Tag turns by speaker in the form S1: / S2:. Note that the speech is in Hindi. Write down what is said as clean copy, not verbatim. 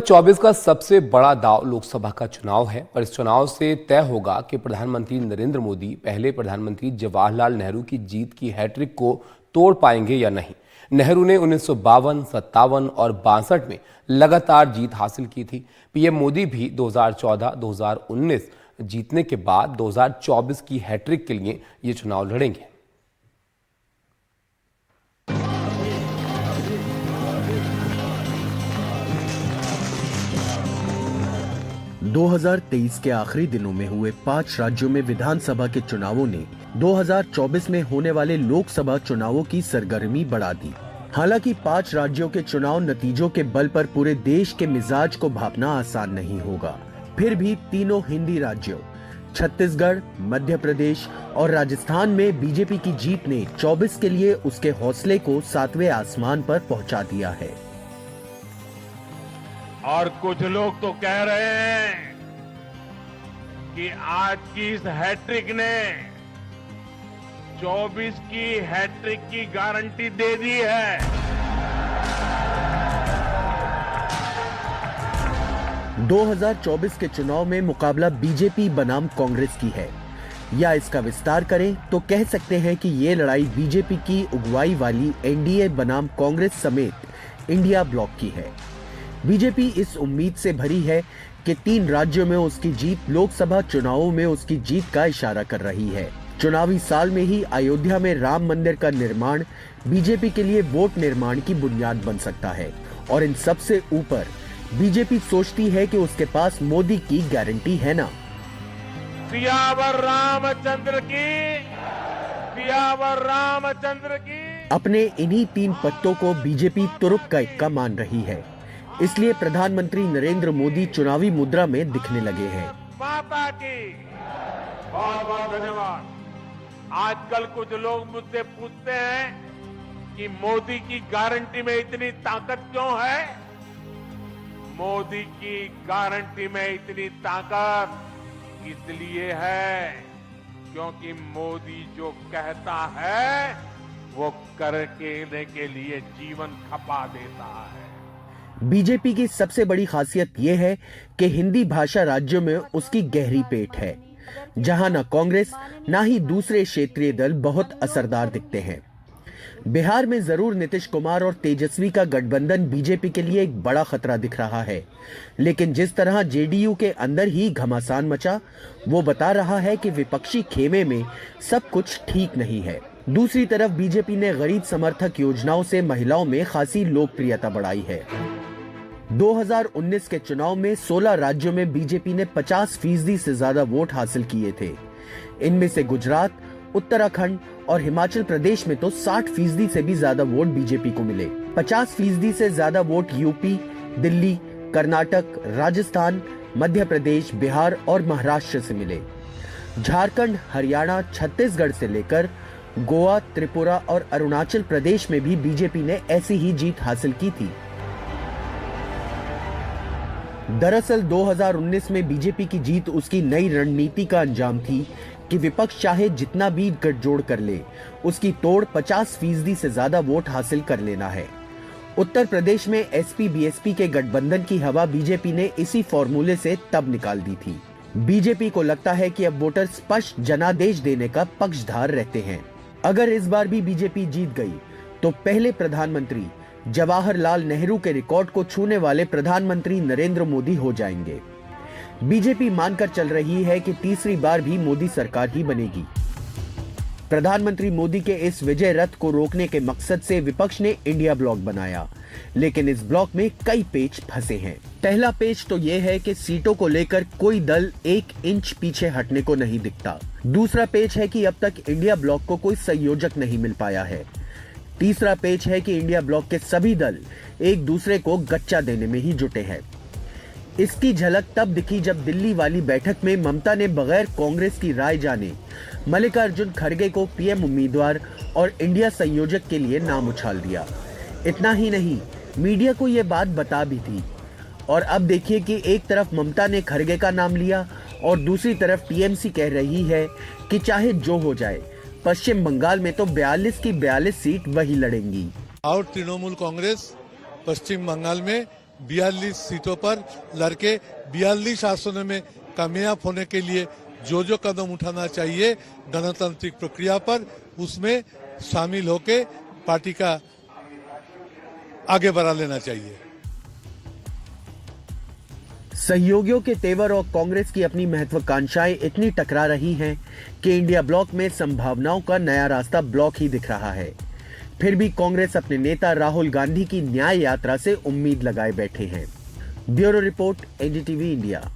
S1: 24 का सबसे बड़ा दांव लोकसभा का चुनाव है और इस चुनाव से तय होगा कि प्रधानमंत्री नरेंद्र मोदी पहले प्रधानमंत्री जवाहरलाल नेहरू की जीत की हैट्रिक को तोड़ पाएंगे या नहीं। नेहरू ने 1952, 57 और 62 में लगातार जीत हासिल की थी। पीएम मोदी भी 2014, 2019 जीतने के बाद 2024 की हैट्रिक के लिए ये चुनाव लड़ेंगे।
S2: 2023 के आखिरी दिनों में हुए 5 राज्यों में विधानसभा के चुनावों ने 2024 में होने वाले लोकसभा चुनावों की सरगर्मी बढ़ा दी। हालांकि 5 राज्यों के चुनाव नतीजों के बल पर पूरे देश के मिजाज को भांपना आसान नहीं होगा। फिर भी तीनों हिंदी राज्यों छत्तीसगढ़, मध्य प्रदेश और राजस्थान में बीजेपी की जीत ने 24 के लिए उसके हौसले को 7वें आसमान पर पहुंचा दिया है।
S3: और कुछ लोग तो कह रहे हैं कि आज की इस हैट्रिक ने 24 की हैट्रिक की गारंटी दे दी है।
S2: – 2024 के चुनाव में मुकाबला बीजेपी बनाम कांग्रेस की है, या इसका विस्तार करें तो कह सकते हैं कि ये लड़ाई बीजेपी की अगुवाई वाली एनडीए बनाम कांग्रेस समेत इंडिया ब्लॉक की है। बीजेपी इस उम्मीद से भरी है कि 3 राज्यों में उसकी जीत लोकसभा चुनावों में उसकी जीत का इशारा कर रही है। चुनावी साल में ही अयोध्या में राम मंदिर का निर्माण बीजेपी के लिए वोट निर्माण की बुनियाद बन सकता है और इन सबसे ऊपर बीजेपी सोचती है कि उसके पास मोदी की गारंटी है ना।
S3: सियावर रामचंद्र की, सियावर रामचंद्र की।
S2: अपने इन्हीं 3 पत्तों को बीजेपी तुरुप का इक्का मान रही है, इसलिए प्रधानमंत्री नरेंद्र मोदी चुनावी मुद्रा में दिखने लगे हैं।
S3: माता की बहुत बहुत धन्यवाद। आजकल कुछ लोग मुझसे पूछते हैं कि मोदी की गारंटी में इतनी ताकत क्यों है। मोदी की गारंटी में इतनी ताकत इसलिए है क्योंकि मोदी जो कहता है वो करने के लिए जीवन खपा देता है।
S2: बीजेपी की सबसे बड़ी खासियत यह है कि हिंदी भाषा राज्यों में उसकी गहरी पेठ है, जहां न कांग्रेस न ही दूसरे क्षेत्रीय दल बहुत असरदार दिखते हैं। बिहार में जरूर नीतीश कुमार और तेजस्वी का गठबंधन बीजेपी के लिए एक बड़ा खतरा दिख रहा है, लेकिन जिस तरह जेडीयू के अंदर ही घमासान मचा, वो बता रहा है कि विपक्षी खेमे में सब कुछ ठीक नहीं है। दूसरी तरफ बीजेपी ने गरीब समर्थक योजनाओं से महिलाओं में खासी लोकप्रियता बढ़ाई है। 2019 के चुनाव में 16 राज्यों में बीजेपी ने 50% से ज्यादा वोट हासिल किए थे। इनमें से गुजरात, उत्तराखंड और हिमाचल प्रदेश में तो 60% से भी ज्यादा वोट बीजेपी को मिले। 50% से ज्यादा वोट यूपी, दिल्ली, कर्नाटक, राजस्थान, मध्य प्रदेश, बिहार और महाराष्ट्र से मिले। झारखंड, हरियाणा, छत्तीसगढ़ से लेकर गोवा, त्रिपुरा और अरुणाचल प्रदेश में भी बीजेपी ने ऐसी ही जीत हासिल की थी। दरअसल 2019 में बीजेपी की जीत उसकी नई रणनीति का अंजाम थी कि विपक्ष चाहे जितना भी गठजोड़ कर ले, उसकी तोड़ 50% से ज्यादा वोट हासिल कर लेना है। उत्तर प्रदेश में एसपी बीएसपी के गठबंधन की हवा बीजेपी ने इसी फॉर्मूले से तब निकाल दी थी। बीजेपी को लगता है कि अब वोटर स्पष्ट जनादेश देने का पक्षधार रहते हैं। अगर इस बार भी बीजेपी जीत गई तो पहले प्रधानमंत्री जवाहरलाल नेहरू के रिकॉर्ड को छूने वाले प्रधानमंत्री नरेंद्र मोदी हो जाएंगे। बीजेपी मानकर चल रही है कि तीसरी बार भी मोदी सरकार ही बनेगी। प्रधानमंत्री मोदी के इस विजय रथ को रोकने के मकसद से विपक्ष ने इंडिया ब्लॉक बनाया, लेकिन इस ब्लॉक में कई पेच फंसे हैं। पहला पेच तो यह है कि सीटों को लेकर कोई दल 1 इंच पीछे हटने को नहीं दिखता। दूसरा पेच है कि अब तक इंडिया ब्लॉक को कोई संयोजक नहीं मिल पाया है। तीसरा पेच है कि इंडिया ब्लॉक के सभी दल एक दूसरे को गच्चा देने में ही जुटे हैं। इसकी झलक तब दिखी जब दिल्ली वाली बैठक में ममता ने बगैर कांग्रेस की राय जाने मल्लिकार्जुन खड़गे को पीएम उम्मीदवार और इंडिया संयोजक के लिए नाम उछाल दिया। इतना ही नहीं, मीडिया को यह बात बता भी थी। और अब देखिए कि एक तरफ ममता ने खड़गे का नाम लिया और दूसरी तरफ टीएमसी कह रही है कि चाहे जो हो जाए, पश्चिम बंगाल में तो 42 की 42 सीट वही लड़ेंगी।
S4: और तृणमूल कांग्रेस पश्चिम बंगाल में 42 सीटों पर लड़के 42 आसनों में कामयाब होने के लिए जो जो कदम उठाना चाहिए गणतांत्रिक प्रक्रिया पर, उसमें शामिल होकर पार्टी का आगे बढ़ा लेना चाहिए।
S2: सहयोगियों के तेवर और कांग्रेस की अपनी महत्वाकांक्षाएं इतनी टकरा रही हैं कि इंडिया ब्लॉक में संभावनाओं का नया रास्ता ब्लॉक ही दिख रहा है। फिर भी कांग्रेस अपने नेता राहुल गांधी की न्याय यात्रा से उम्मीद लगाए बैठे हैं। Bureau report, NDTV India.